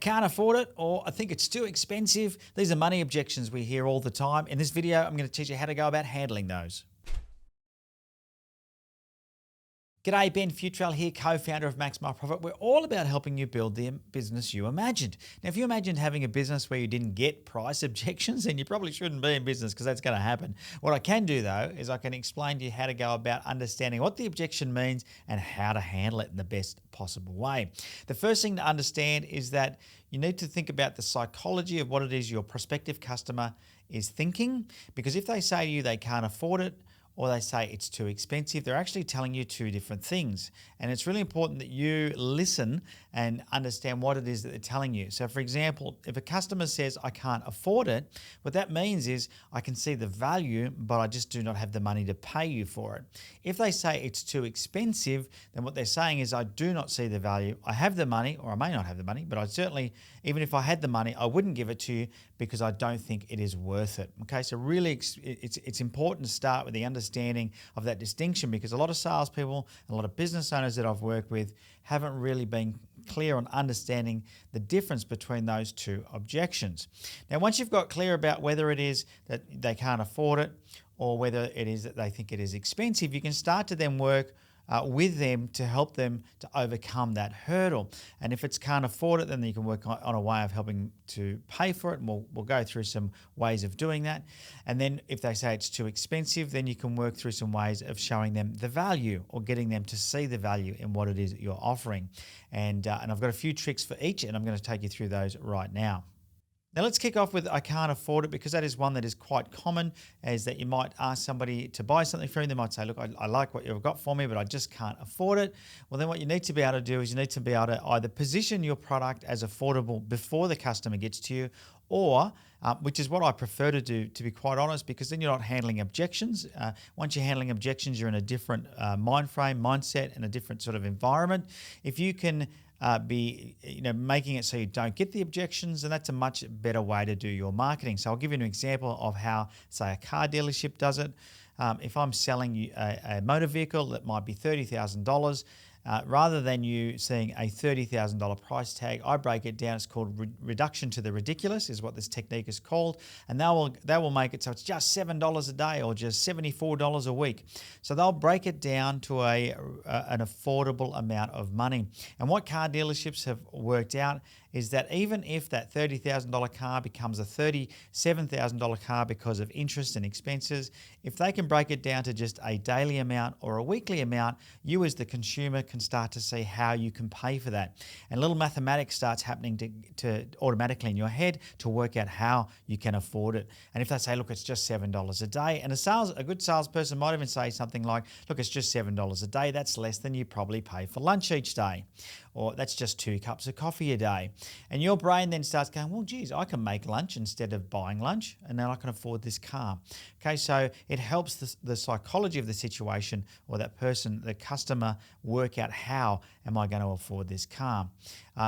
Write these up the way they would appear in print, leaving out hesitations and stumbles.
can't afford it, or I think it's too expensive. These are money objections we hear all the time. In this video, I'm going to teach you how to go about handling those. G'day, Ben Futrell here, co-founder of Max My Profit. We're all about helping you build the business you imagined. Now, if you imagined having a business where you didn't get price objections, then you probably shouldn't be in business because that's going to happen. What I can do though, is I can explain to you how to go about understanding what the objection means and how to handle it in the best possible way. The first thing to understand is that you need to think about the psychology of what it is your prospective customer is thinking, because if they say to you they can't afford it, or they say it's too expensive, they're actually telling you two different things. And it's really important that you listen and understand what it is that they're telling you. So for example, if a customer says, I can't afford it, what that means is I can see the value, but I just do not have the money to pay you for it. If they say it's too expensive, then what they're saying is I do not see the value. I have the money, or I may not have the money, but I certainly, even if I had the money, I wouldn't give it to you because I don't think it is worth it. Okay, so really it's important to start with the understanding of that distinction, because a lot of salespeople and a lot of business owners that I've worked with haven't really been clear on understanding the difference between those two objections. Now, once you've got clear about whether it is that they can't afford it or whether it is that they think it is expensive, you can start to then work with them to help them to overcome that hurdle. And if it's can't afford it, then you can work on a way of helping to pay for it. And we'll go through some ways of doing that. And then if they say it's too expensive, then you can work through some ways of showing them the value or getting them to see the value in what it is that you're offering. And I've got a few tricks for each, and I'm going to take you through those right now. Now let's kick off with I can't afford it, because that is one that is quite common, is that you might ask somebody to buy something from you. They might say, look, I like what you've got for me, but I just can't afford it. Well, then what you need to be able to do is you need to be able to either position your product as affordable before the customer gets to you, or which is what I prefer to do, to be quite honest, because then you're not handling objections. Once you're handling objections, you're in a different mind frame, mindset, and a different sort of environment. If you can be making it so you don't get the objections, and that's a much better way to do your marketing. So I'll give you an example of how, say, a car dealership does it. If I'm selling you a motor vehicle that might be $30,000, rather than you seeing a $30,000 price tag, I break it down. It's called reduction to the ridiculous, is what this technique is called. And they will make it so it's just $7 a day or just $74 a week. So they'll break it down to an affordable amount of money. And what car dealerships have worked out is that even if that $30,000 car becomes a $37,000 car because of interest and expenses, if they can break it down to just a daily amount or a weekly amount, you as the consumer can start to see how you can pay for that. And a little mathematics starts happening to automatically in your head to work out how you can afford it. And if they say, look, it's just $7 a day, and a good salesperson might even say something like, look, it's just $7 a day, that's less than you probably pay for lunch each day. Or that's just 2 cups of coffee a day. And your brain then starts going, well, geez, I can make lunch instead of buying lunch, and then I can afford this car. Okay, so it helps the psychology of the situation, or that person, the customer, work out how am I going to afford this car.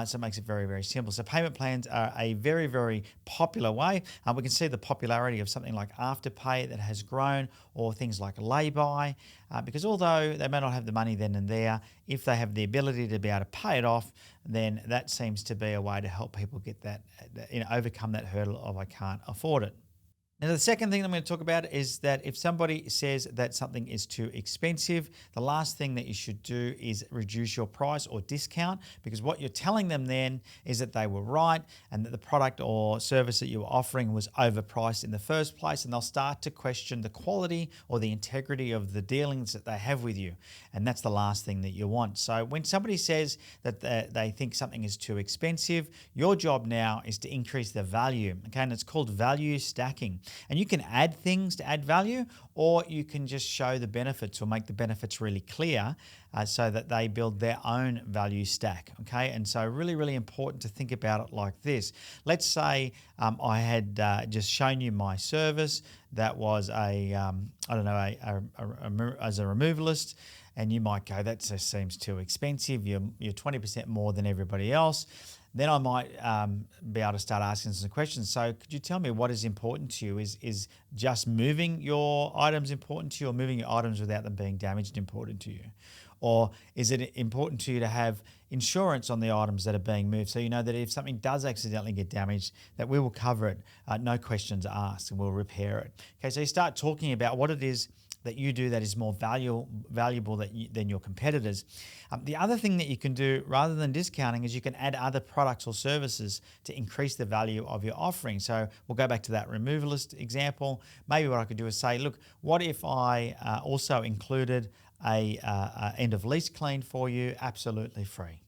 So it makes it very, very simple. So payment plans are a very, very popular way. We can see the popularity of something like Afterpay that has grown, or things like lay-by, because although they may not have the money then and there, if they have the ability to be able to pay it off, then that seems to be a way to help people get that, overcome that hurdle of I can't afford it. Now, the second thing I'm going to talk about is that if somebody says that something is too expensive, the last thing that you should do is reduce your price or discount, because what you're telling them then is that they were right and that the product or service that you were offering was overpriced in the first place, and they'll start to question the quality or the integrity of the dealings that they have with you. And that's the last thing that you want. So when somebody says that they think something is too expensive, your job now is to increase the value. Okay, and it's called value stacking. And you can add things to add value, or you can just show the benefits or make the benefits really clear so that they build their own value stack. Okay, and so really, really important to think about it like this. Let's say I had just shown you my service that was as a removalist, and you might go, that just seems too expensive. You're 20% more than everybody else. Then I might be able to start asking some questions. So could you tell me what is important to you? Is just moving your items important to you, or moving your items without them being damaged important to you? Or is it important to you to have insurance on the items that are being moved. So you know that if something does accidentally get damaged, that we will cover it, no questions asked, and we'll repair it. Okay, so you start talking about what it is that you do that is more valuable than your competitors. The other thing that you can do rather than discounting is you can add other products or services to increase the value of your offering. So we'll go back to that removalist example. Maybe what I could do is say, look, what if I also included a end of lease clean for you absolutely free?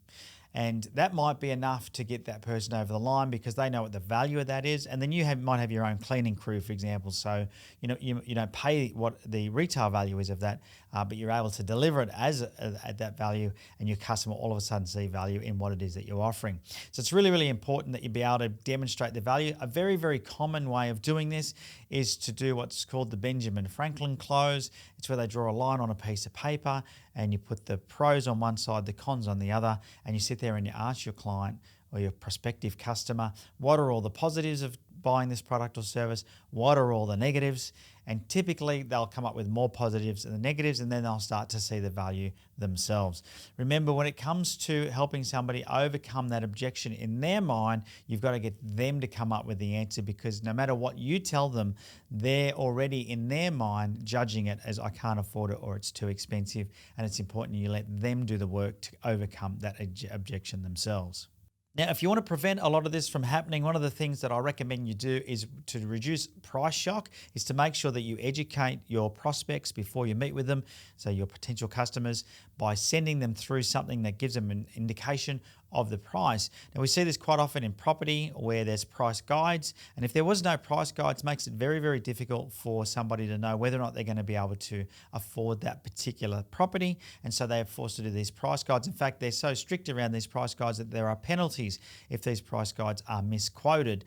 And that might be enough to get that person over the line because they know what the value of that is. And then you might have your own cleaning crew, for example. So you don't pay what the retail value is of that, but you're able to deliver it at that value, and your customer all of a sudden see value in what it is that you're offering. So it's really, really important that you be able to demonstrate the value. A very, very common way of doing this is to do what's called the Benjamin Franklin close. It's where they draw a line on a piece of paper and you put the pros on one side, the cons on the other, and you sit there and you ask your client or your prospective customer, what are all the positives of buying this product or service? What are all the negatives? And typically they'll come up with more positives than the negatives, and then they'll start to see the value themselves. Remember, when it comes to helping somebody overcome that objection in their mind, you've got to get them to come up with the answer, because no matter what you tell them, they're already in their mind judging it as I can't afford it or it's too expensive. And it's important you let them do the work to overcome that objection themselves. Now, if you want to prevent a lot of this from happening, one of the things that I recommend you do is to reduce price shock, is to make sure that you educate your prospects before you meet with them, so your potential customers, by sending them through something that gives them an indication of the price. Now, we see this quite often in property where there's price guides, and if there was no price guides, it makes it very, very difficult for somebody to know whether or not they're going to be able to afford that particular property, and so they are forced to do these price guides. In fact, they're so strict around these price guides that there are penalties if these price guides are misquoted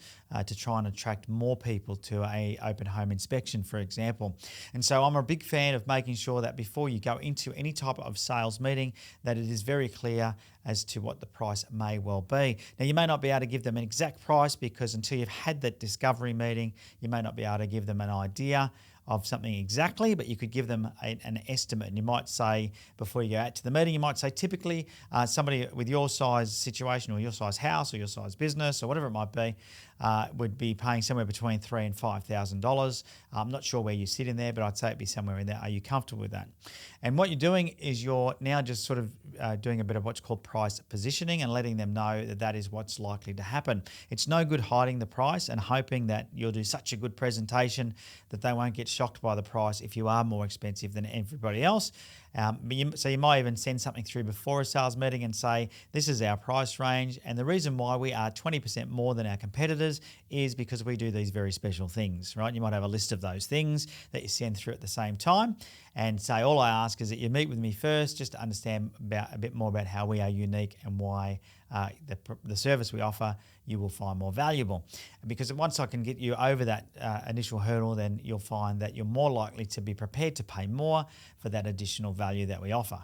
to try and attract more people to a open home inspection, for example. And so I'm a big fan of making sure that before you go into any type of sales meeting, that it is very clear as to what the price may well be. Now, you may not be able to give them an exact price because until you've had that discovery meeting, you may not be able to give them an idea of something exactly, but you could give them an estimate. And you might say, before you go out to the meeting, you might say, typically somebody with your size situation or your size house or your size business or whatever it might be would be paying somewhere between $3,000 and $5,000. I'm not sure where you sit in there, but I'd say it'd be somewhere in there. Are you comfortable with that? And what you're doing is you're now just sort of doing a bit of what's called price positioning and letting them know that that is what's likely to happen. It's no good hiding the price and hoping that you'll do such a good presentation that they won't get shocked by the price if you are more expensive than everybody else. So you might even send something through before a sales meeting and say, this is our price range, and the reason why we are 20% more than our competitors is because we do these very special things, right? You might have a list of those things that you send through at the same time and say, all I ask is that you meet with me first just to understand a bit more about how we are unique and why the service we offer you will find more valuable. Because once I can get you over that initial hurdle, then you'll find that you're more likely to be prepared to pay more for that additional value that we offer.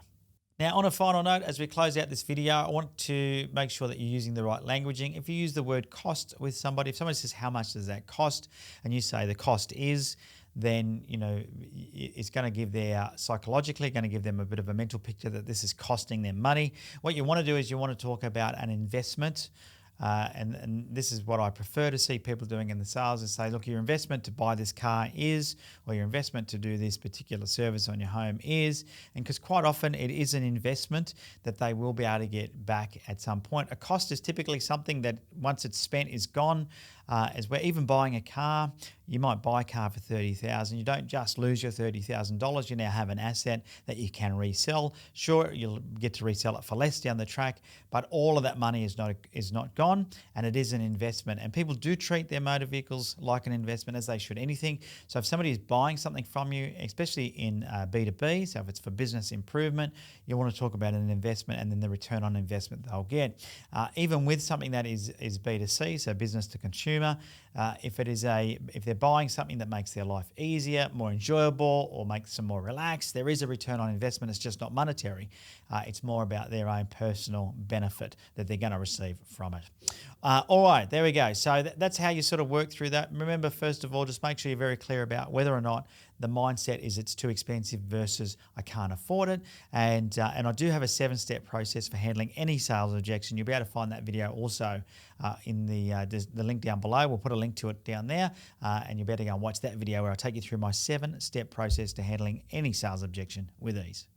Now, on a final note, as we close out this video, I want to make sure that you're using the right languaging. If you use the word cost with somebody, if somebody says, how much does that cost? And you say the cost is, then it's going to give psychologically going to give them a bit of a mental picture that this is costing them money. What you want to do is you want to talk about an investment. And this is what I prefer to see people doing in the sales, is say, look, your investment to buy this car is, or your investment to do this particular service on your home is, and because quite often it is an investment that they will be able to get back at some point. A cost is typically something that once it's spent is gone. As we're even buying a car, you might buy a car for $30,000. You don't just lose your $30,000. You now have an asset that you can resell. Sure, you'll get to resell it for less down the track, but all of that money is not gone, and it is an investment. And people do treat their motor vehicles like an investment, as they should anything. So if somebody is buying something from you, especially in B2B, so if it's for business improvement, you want to talk about an investment and then the return on investment they'll get. Even with something that is B2C, so business to consumer, if they're buying something that makes their life easier, more enjoyable, or makes them more relaxed, there is a return on investment. It's just not monetary. It's more about their own personal benefit that they're going to receive from it. All right, there we go. So that's how you sort of work through that. Remember, first of all, just make sure you're very clear about whether or not the mindset is it's too expensive versus I can't afford it. And I do have a 7-step process for handling any sales objection. You'll be able to find that video also in the link down below. We'll put a link to it down there, and you better go and watch that video where I take you through my 7-step process to handling any sales objection with ease.